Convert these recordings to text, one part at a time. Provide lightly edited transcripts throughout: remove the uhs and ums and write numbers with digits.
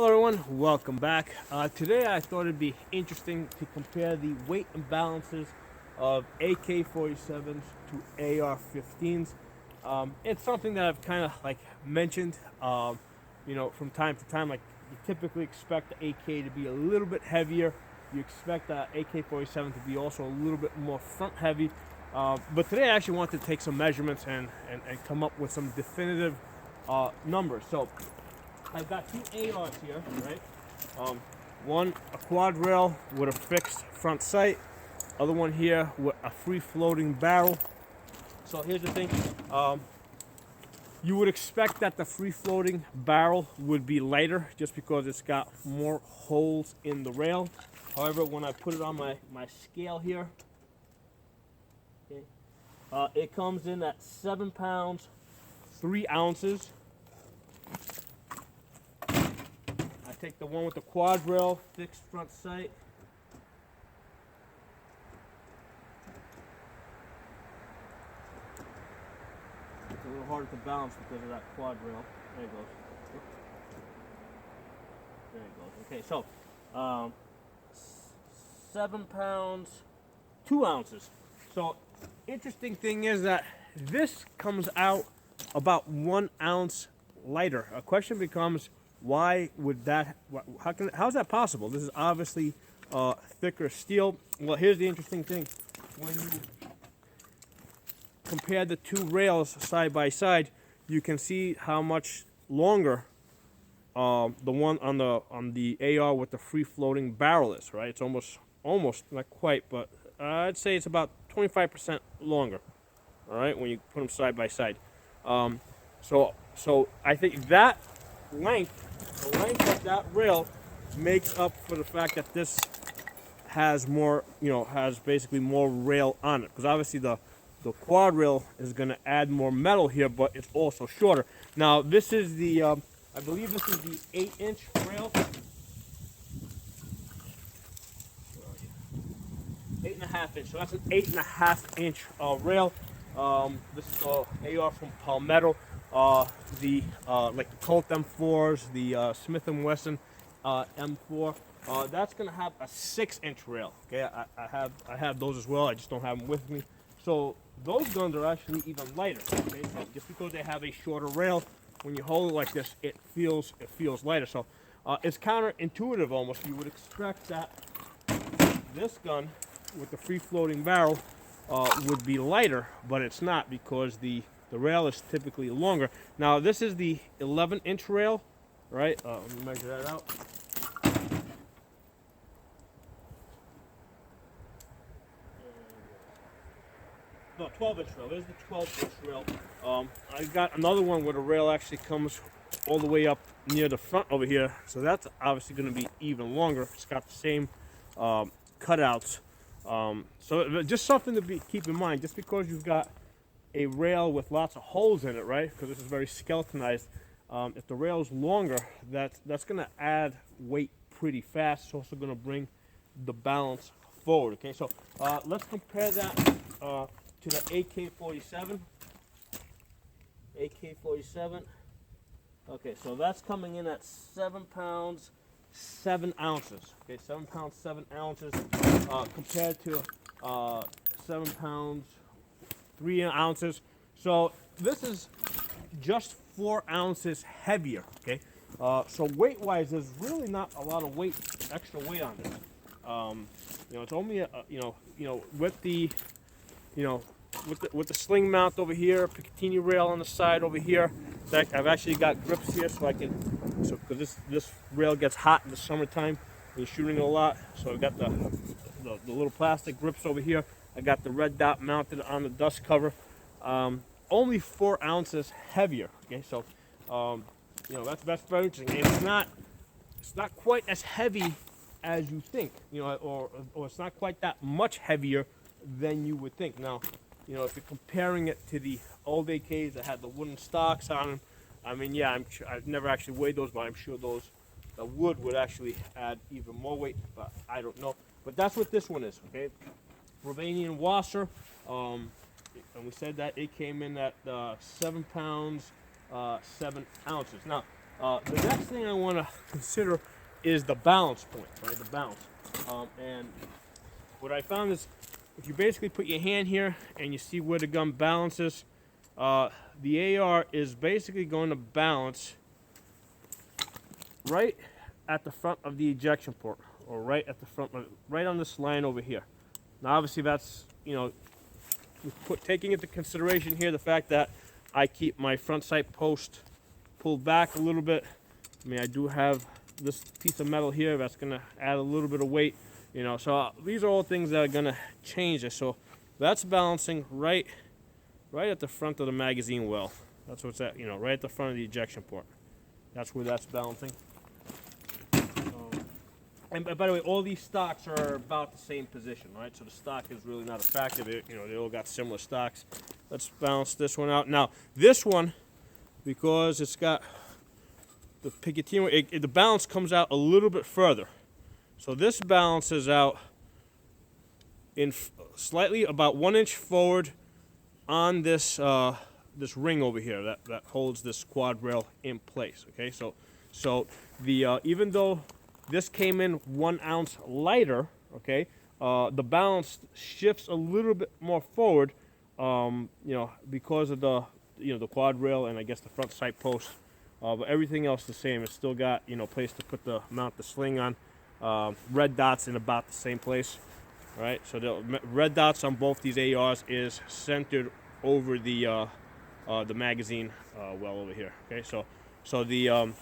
Hello everyone, welcome back. Today I thought it'd be interesting to compare the weight and balances of AK-47s to AR-15s. It's something that I've kind of mentioned, from time to time. Like, you typically expect the AK to be a little bit heavier. You expect the AK-47 to be also a little bit more front heavy. But today I actually wanted to take some measurements and come up with some definitive numbers. So I've got two ARs here, right? One a quad rail with a fixed front sight, other one here with a free floating barrel. So here's the thing, you would expect that the free floating barrel would be lighter just because it's got more holes in the rail. However, when I put it on my scale here, okay, it comes in at 7 pounds 3 ounces. Take the one with the quad rail, fixed front sight. It's a little harder to balance because of that quad rail. There it goes. There it goes. Okay, so 7 pounds 2 ounces. So interesting thing is that this comes out about 1 ounce lighter. A question becomes, why would that? How's that possible? This is obviously thicker steel. Well, here's the interesting thing: when you compare the two rails side by side, you can see how much longer the one on the AR with the free floating barrel is. Right? It's almost not quite, but I'd say it's about 25% longer. All right, when you put them side by side. So I think that the length of that rail makes up for the fact that this has more, has basically more rail on it. Because obviously the quad rail is going to add more metal here, but it's also shorter. Now this is the, I believe this is the 8-inch rail. 8.5 inch. So that's an 8.5 inch rail. This is AR from Palmetto. The Colt M4s, the Smith & Wesson M4. That's gonna have a 6-inch rail. Okay, I have those as well. I just don't have them with me. So those guns are actually even lighter. Okay, so just because they have a shorter rail, when you hold it like this, it feels lighter. So it's counterintuitive almost. You would expect that this gun with the free floating barrel would be lighter, but it's not, because the rail is typically longer. Now this is the 11-inch rail, right? Let me measure that out. No, 12-inch rail. There's the 12-inch rail. I got another one where the rail actually comes all the way up near the front over here, so that's obviously going to be even longer. It's got the same cutouts. So just something to keep in mind. Just because you've got a rail with lots of holes in it, right? Because this is very skeletonized. If the rail is longer, that's going to add weight pretty fast. It's also going to bring the balance forward. Okay, so let's compare that to the AK-47. AK-47. Okay, so that's coming in at 7 pounds 7 ounces. Okay, 7 pounds 7 ounces compared to 7 pounds 3 ounces. So this is just 4 ounces heavier. Okay, so weight-wise, there's really not a lot of extra weight on this. It's only with the with the sling mount over here, Picatinny rail on the side over here. I've actually got grips here, so I can, because this rail gets hot in the summertime when you're shooting a lot. So I've got the little plastic grips over here. I got the red dot mounted on the dust cover. Only 4 ounces heavier. Okay, so that's very interesting. And it's not quite as heavy as you think. Or it's not quite that much heavier than you would think. Now, if you're comparing it to the old AKs that had the wooden stocks on them, I mean, yeah, I've never actually weighed those, but I'm sure the wood would actually add even more weight. But I don't know. But that's what this one is. Okay. Romanian wasser, and we said that it came in at 7 pounds 7 ounces. Now The next thing I want to consider is the balance point, right? The balance. And what I found is if you basically put your hand here and you see where the gun balances, the AR is basically going to balance right at the front of the ejection port, or right at the front, right on this line over here. Now, obviously, that's, you know, taking into consideration here the fact that I keep my front sight post pulled back a little bit. I mean, I do have this piece of metal here that's going to add a little bit of weight, you know. So these are all things that are going to change this. So that's balancing right at the front of the magazine well. That's what's at, you know, right at the front of the ejection port. That's where that's balancing. And by the way, all these stocks are about the same position, right? So the stock is really not a factor. You know, they all got similar stocks. Let's balance this one out. Now, this one, because it's got the picotin, the balance comes out a little bit further. So this balances out in slightly about 1 inch forward on this this ring over here that holds this quad rail in place. Okay, so the even though this came in 1 ounce lighter, okay, the balance shifts a little bit more forward, you know, because of the, you know, the quad rail and I guess the front sight post. But everything else the same. It's still got, you know, place to mount the sling on. Red dots in about the same place, right? So the red dots on both these ARs is centered over the magazine well over here. Okay, so the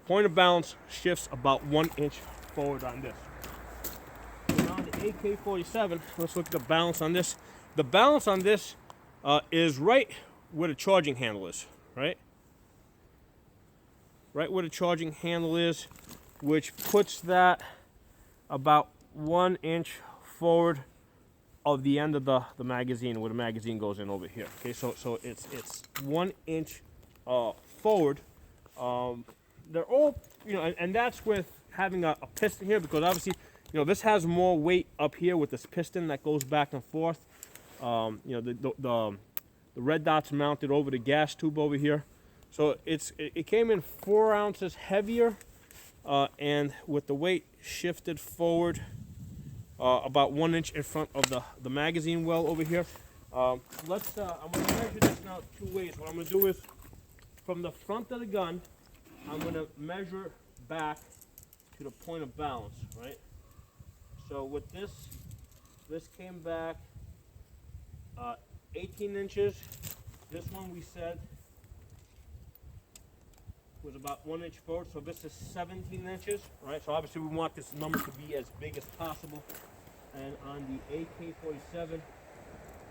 point of balance shifts about 1 inch forward on this. Now on the AK-47, let's look at the balance on this. The balance on this is right where the charging handle is, right? Right where the charging handle is, which puts that about 1 inch forward of the end of the magazine, where the magazine goes in over here. Okay, so it's 1 inch forward. They're all, you know, and that's with having a piston here, because obviously, you know, this has more weight up here with this piston that goes back and forth. You know, the red dots mounted over the gas tube over here. So it came in 4 ounces heavier, and with the weight shifted forward about 1 inch in front of the magazine well over here. I'm going to measure this now 2 ways. What I'm going to do is, from the front of the gun, I'm going to measure back to the point of balance, right? So with this came back 18 inches. This one we said was about 1 inch forward, so this is 17 inches, right? So obviously we want this number to be as big as possible. And on the AK-47,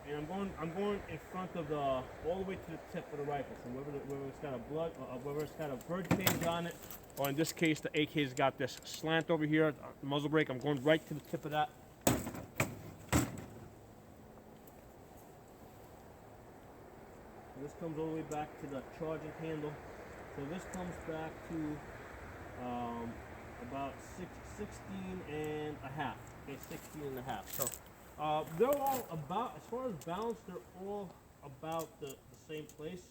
and I'm going in front of all the way to the tip of the rifle. So whether it's got whether it's got a bird cage on it, or in this case the AK's got this slant over here, the muzzle brake. I'm going right to the tip of that. This comes all the way back to the charging handle. So this comes back to about 16 and a half. Okay, 16 and a half. So they're all about, as far as balance, they're all about the same place.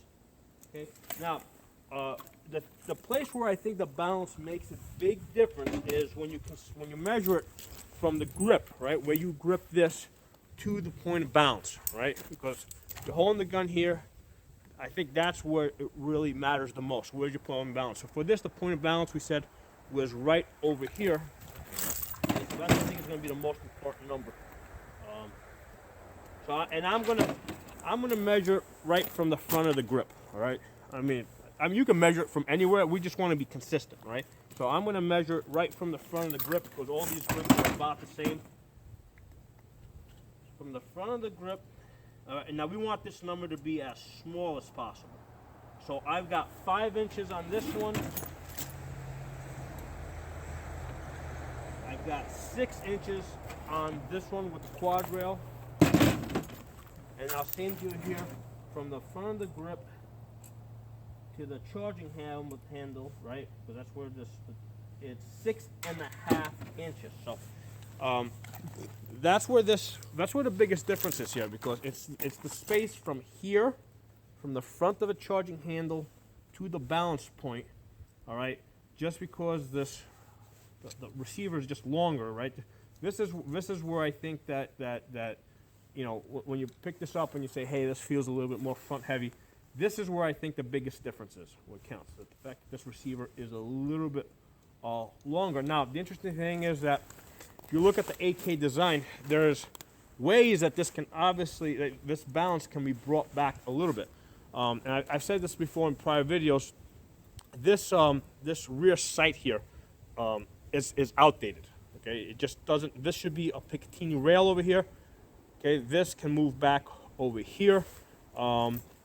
Okay. Now, the place where I think the balance makes a big difference is when you measure it from the grip, right, where you grip this to the point of balance, right? Because you're holding the gun here. I think that's where it really matters the most. Where's your point of balance? So for this, the point of balance we said was right over here. And so that's, I think, is going to be the most important number. I'm gonna measure right from the front of the grip. All right. I mean, you can measure it from anywhere. We just want to be consistent, right? So I'm gonna measure right from the front of the grip, because all these grips are about the same. From the front of the grip. And now we want this number to be as small as possible. So I've got 5 inches on this one. I've got 6 inches on this one with the quad rail. And I'll same deal here from the front of the grip to the charging handle, right? Because that's where it's 6.5 inches. So that's where the biggest difference is here, because it's the space from here, from the front of the charging handle to the balance point, all right, just because the receiver is just longer, right? This is where I think that you know, when you pick this up and you say, hey, this feels a little bit more front heavy, this is where I think the biggest difference is, what counts. The fact that this receiver is a little bit longer. Now, the interesting thing is that if you look at the AK design, there's ways that this can obviously, this balance can be brought back a little bit. And I've said this before in prior videos, this rear sight here is outdated. Okay, it just doesn't. This should be a Picatinny rail over here. Okay, this can move back over here.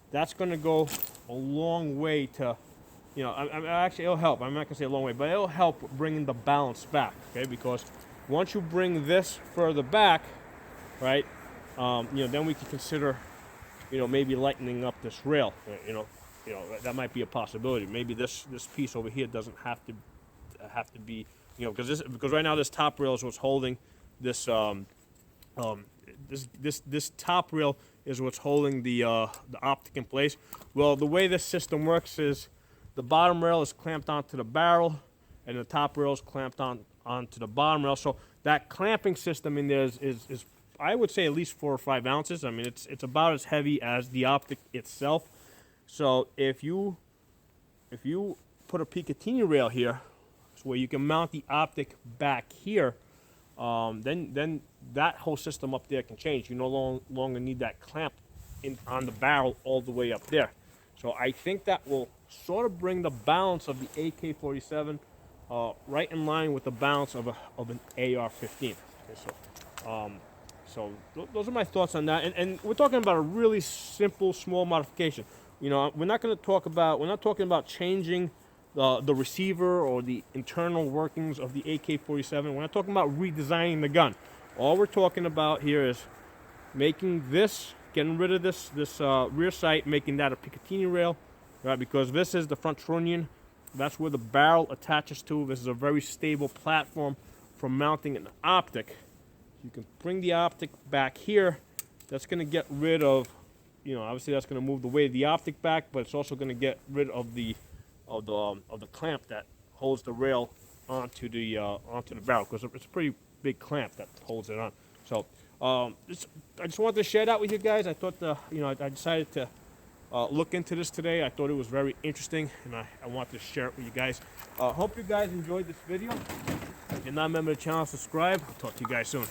That's going to go a long way to, you know, actually it'll help. I'm not going to say a long way, but it'll help bringing the balance back. Okay, because once you bring this further back, right, you know, then we can consider, you know, maybe lightening up this rail. You know, that might be a possibility. Maybe this piece over here doesn't have to be, you know, because right now this top rail is what's holding this this top rail is what's holding the optic in place. Well, the way this system works is the bottom rail is clamped onto the barrel, and the top rail is clamped onto the bottom rail. So that clamping system in there is I would say at least 4 or 5 ounces. I mean, it's about as heavy as the optic itself. So if you put a Picatinny rail here, so where you can mount the optic back here, then that whole system up there can change. You no longer need that clamp on the barrel all the way up there. So I think that will sort of bring the balance of the AK-47 right in line with the balance of an AR-15. Okay, so those are my thoughts on that. And we're talking about a really simple, small modification. You know, we're not talking about changing the receiver or the internal workings of the AK-47. We're not talking about redesigning the gun. All we're talking about here is making this, getting rid of this rear sight, making that a Picatinny rail, right? Because this is the front trunnion. That's where the barrel attaches to. This is a very stable platform for mounting an optic. You can bring the optic back here. That's going to get rid of, you know, obviously that's going to move the weight of the optic back, but it's also going to get rid of the clamp that holds the rail onto the barrel, because it's a pretty big clamp that holds it on. So I just wanted to share that with you guys. I thought I decided to look into this today. I thought it was very interesting, and I wanted to share it with you guys. Hope you guys enjoyed this video. If you're not a member of the channel, subscribe. I'll talk to you guys soon.